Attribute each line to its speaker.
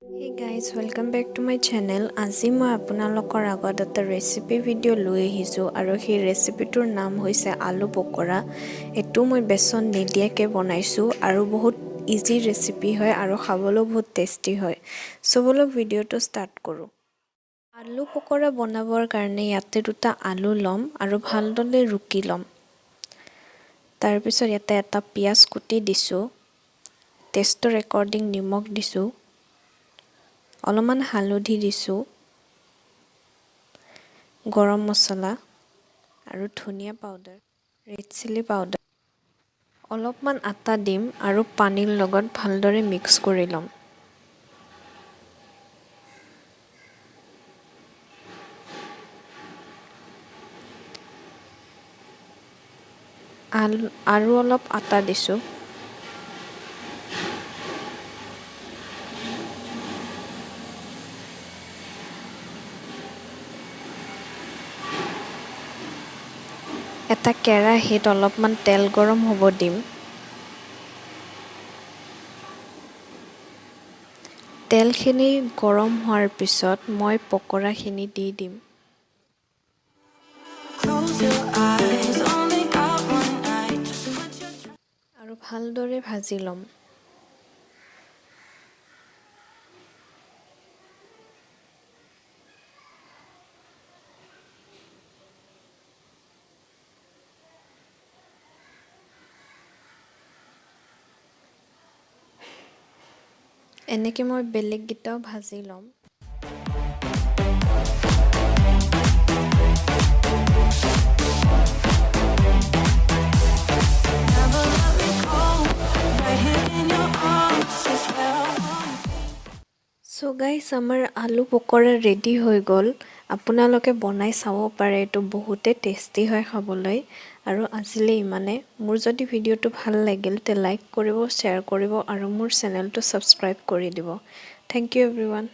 Speaker 1: Hey guys, welcome back to my channel. আজি মই আপোনালোকৰ আগত এটা ৰেচিপি ভিডিঅ' লৈ আহিছোঁ আৰু সেই ৰেচিপিটোৰ নাম হৈছে আলু পকৰা। এটো মই বেসন নিদিয়াকৈ বনাইছোঁ আৰু বহুত ইজি ৰেচিপি হয় আৰু খাবলৈ বহুত টেষ্টি হয়। সো বলক ভিডিঅ'টো ষ্টাৰ্ট কৰোঁ। আলু পকৰা বনাবৰ কাৰণে ইয়াতে দুটা আলু ল'ম আৰু ভালদৰে ৰুকি ল'ম। তাৰ পিছত ইয়াতে এটা পিয়াজ কুটি দিছোঁ। টেষ্টৰ একৰ্ডিং নিমখ দিছোঁ। অলপমান হালধি দিছোঁ, গৰম মছলা আৰু ধনিয়া পাউডাৰ, ৰেড চিলি পাউডাৰ। অলপমান আটা দিম আৰু পানীৰ লগত ভালদৰে মিক্স কৰি ল'ম। আৰু অলপ আটা দিছোঁ। এটা কেৰাহীত অলপমান তেল গৰম হ'ব দিম। তেলখিনি গৰম হোৱাৰ পিছত মই পকৰাখিনি দি দিম। আৰু ভালদৰে ভাজি ল'ম। এনেকৈ মই বেলেগকেইটাও ভাজি ল'ম। সো গাইস, আমাৰ আলু পকৰা ৰেডি হৈ গ'ল। আপোনালোকে বনাই চাব পাৰে, এইটো বহুতে টেষ্টি হয় খাবলৈ। আৰু আজিলৈ ইমানে। মোৰ যদি ভিডিঅ'টো ভাল লাগিল তে লাইক কৰিব, শ্বেয়াৰ কৰিব আৰু মোৰ চেনেলটো ছাবস্ক্ৰাইব কৰি দিব। Thank you everyone.